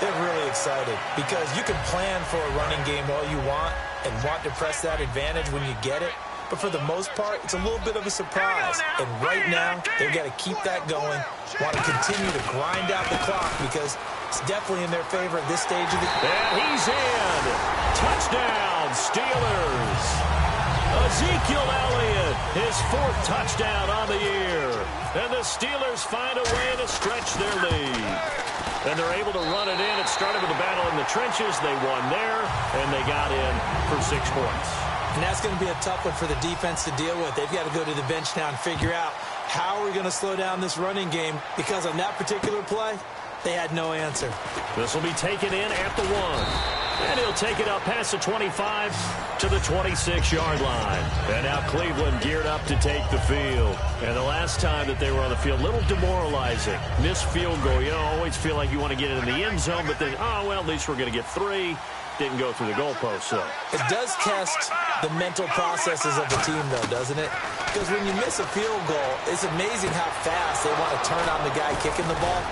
they're really excited because you can plan for a running game all you want and want to press that advantage when you get it. But for the most part, it's a little bit of a surprise. And right now, they've got to keep that going, want to continue to grind out the clock because it's definitely in their favor at this stage of the game. And he's in. Touchdown, Steelers. Ezekiel Elliott, his 4th touchdown on the year. And the Steelers find a way to stretch their lead. And they're able to run it in. It started with a battle in the trenches. They won there, and they got in for 6 points. And that's going to be a tough one for the defense to deal with. They've got to go to the bench now and figure out how are we going to slow down this running game because on that particular play, they had no answer. This will be taken in at the 1. And he'll take it up past the 25 to the 26-yard line. And now Cleveland geared up to take the field. And the last time that they were on the field, a little demoralizing. Missed field goal. You know, always feel like you want to get it in the end zone, but then, oh, well, at least we're going to get 3. Didn't go through the goalpost, though. It does test the mental processes of the team, though, doesn't it? Because when you miss a field goal, it's amazing how fast they want to turn on the guy kicking the ball.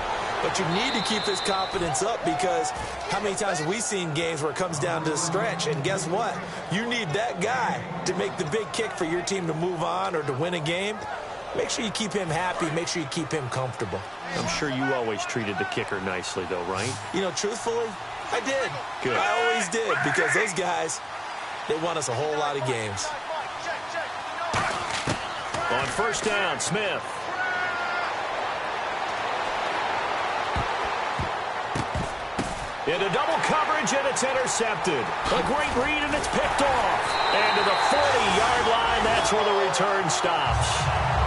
But you need to keep this confidence up because how many times have we seen games where it comes down to the stretch? And guess what? You need that guy to make the big kick for your team to move on or to win a game. Make sure you keep him happy. Make sure you keep him comfortable. I'm sure you always treated the kicker nicely, though, right? You know, truthfully, I did. Good. I always did, because those guys, they won us a whole lot of games. On first down, Smith. Into double coverage, and it's intercepted. A great read, and it's picked off. And to the 40-yard line, that's where the return stops.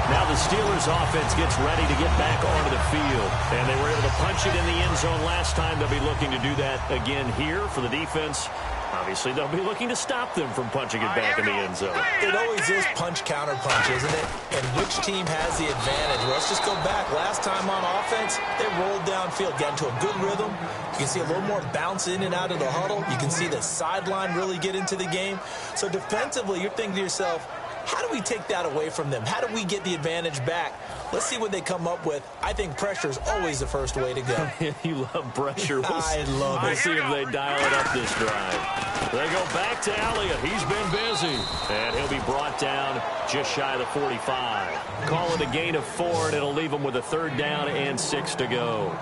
Now the Steelers' offense gets ready to get back onto the field. And they were able to punch it in the end zone last time. They'll be looking to do that again here for the defense. Obviously, they'll be looking to stop them from punching it back in the end zone. It always is punch-counter-punch, isn't it? And which team has the advantage? Well, let's just go back. Last time on offense, they rolled downfield, got into a good rhythm. You can see a little more bounce in and out of the huddle. You can see the sideline really get into the game. So defensively, you're thinking to yourself, how do we take that away from them? How do we get the advantage back? Let's see what they come up with. I think pressure is always the first way to go. You love pressure. I love it. We'll see if they dial it up this drive. They go back to Elliott. He's been busy. And he'll be brought down just shy of the 45. Call it a gain of 4, and it'll leave him with a 3rd down and 6 to go.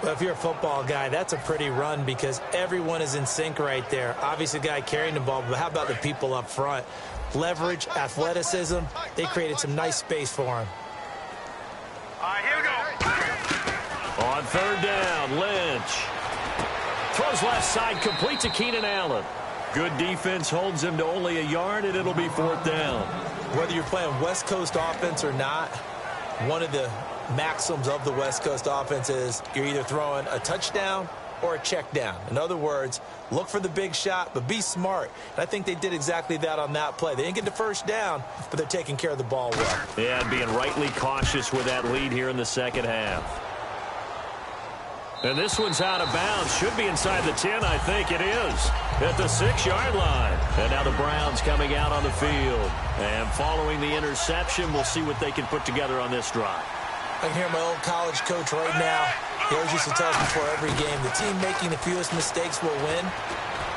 Well, if you're a football guy, that's a pretty run because everyone is in sync right there. Obviously, the guy carrying the ball, but how about the people up front? Leverage, athleticism, they created some nice space for him. All right, here we go. On 3rd down, Lynch. Throws left side, complete to Keenan Allen. Good defense holds him to only a yard, and it'll be 4th down. Whether you're playing West Coast offense or not, one of the maxims of the West Coast offense is you're either throwing a touchdown or a check down. In other words, look for the big shot, but be smart. And I think they did exactly that on that play. They didn't get the 1st down, but they're taking care of the ball well. Yeah, and being rightly cautious with that lead here in the 2nd half. And this one's out of bounds. Should be inside the 10, I think it is. At the 6-yard line. And now the Browns coming out on the field. And following the interception, we'll see what they can put together on this drive. I can hear my old college coach right now. He always used to tell us before every game, the team making the fewest mistakes will win.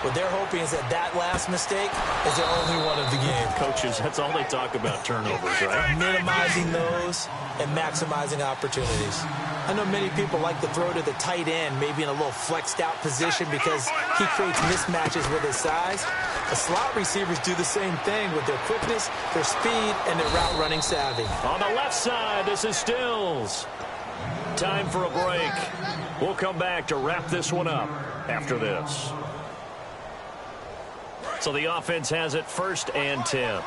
What they're hoping is that last mistake is their only one of the game. Coaches, that's all they talk about, turnovers, right? Minimizing those and maximizing opportunities. I know many people like to throw to the tight end, maybe in a little flexed out position because he creates mismatches with his size. The slot receivers do the same thing with their quickness, their speed, and their route running savvy. On the left side, this is Stills. Time for a break. We'll come back to wrap this one up after this. So the offense has it 1st and 10.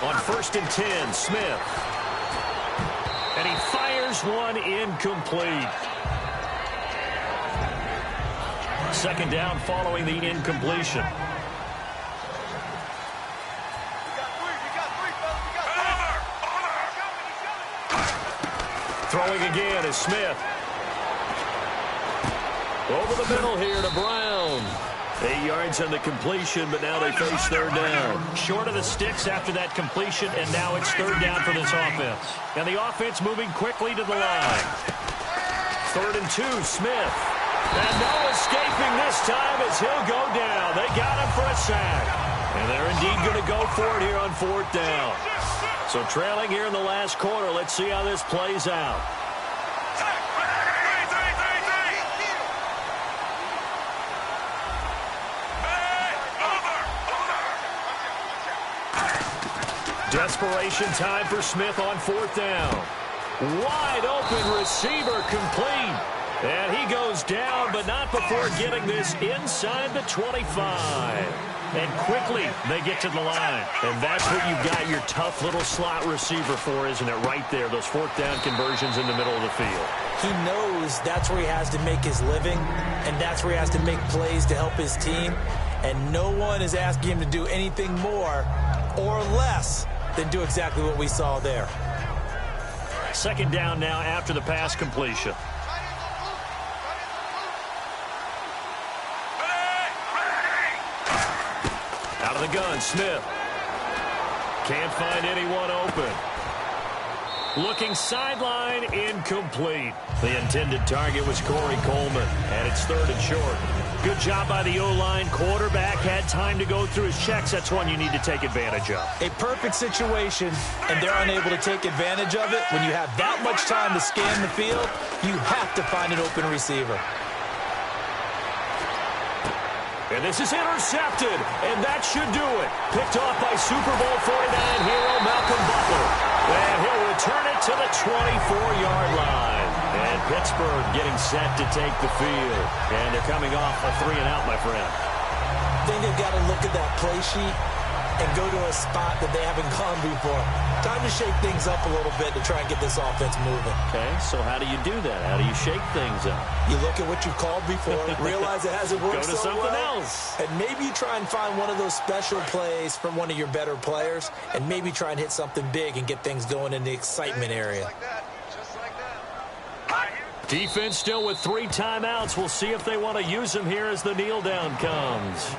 On 1st and 10, Smith. And he fires one incomplete. 2nd down following the incompletion. Throwing again is Smith. Over the middle here to Brown. 8 yards on the completion, but now they face 3rd down. Short of the sticks after that completion, and now it's 3rd down for this offense. And the offense moving quickly to the line. 3rd and 2, Smith. And no escaping this time as he'll go down. They got him for a sack. And they're indeed going to go for it here on 4th down. So trailing here in the last quarter, let's see how this plays out. Desperation time for Smith on 4th down. Wide open receiver complete. And he goes down, but not before getting this inside the 25. And quickly, they get to the line. And that's what you've got your tough little slot receiver for, isn't it? Right there, those 4th down conversions in the middle of the field. He knows that's where he has to make his living, and that's where he has to make plays to help his team. And no one is asking him to do anything more or less than do exactly what we saw there. 2nd down now after the pass completion. Out of the gun, Smith. Can't find anyone open. Looking sideline, incomplete. The intended target was Corey Coleman, and it's 3rd and short. Good job by the O-line. Quarterback had time to go through his checks. That's one you need to take advantage of. A perfect situation, and they're unable to take advantage of it. When you have that much time to scan the field, you have to find an open receiver. And this is intercepted, and that should do it. Picked off by Super Bowl 49 hero Malcolm Butler. And he'll return it to the 24-yard line. And Pittsburgh getting set to take the field. And they're coming off a 3-and-out, my friend. I think they've got to look at that play sheet and go to a spot that they haven't gone before. Time to shake things up a little bit to try and get this offense moving. Okay, so how do you do that? How do you shake things up? You look at what you've called before, realize it hasn't worked Go to so something well, else. and maybe try and find one of those special plays from one of your better players, and maybe try and hit something big and get things going in the excitement area. Defense still with 3 timeouts. We'll see if they want to use them here as the kneel down comes.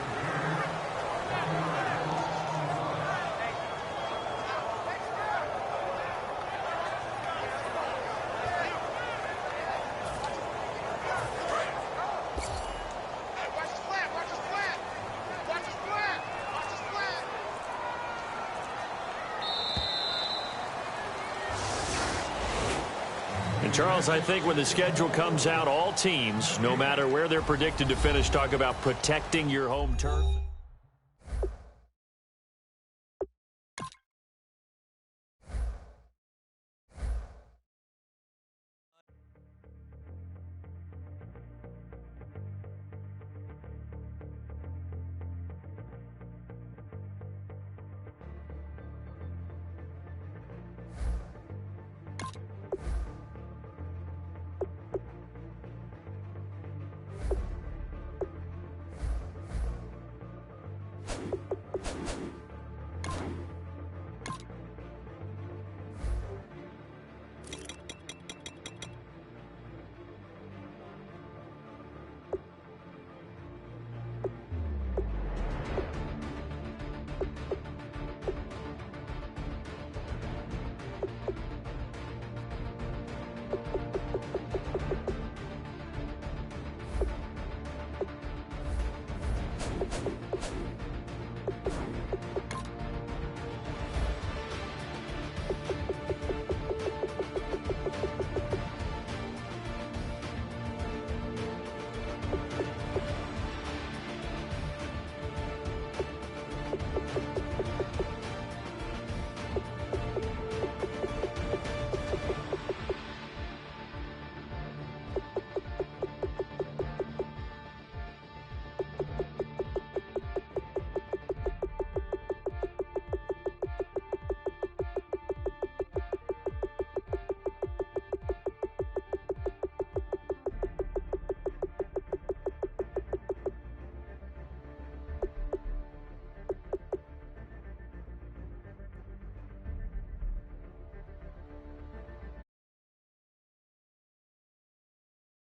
And Charles, I think when the schedule comes out, all teams, no matter where they're predicted to finish, talk about protecting your home turf.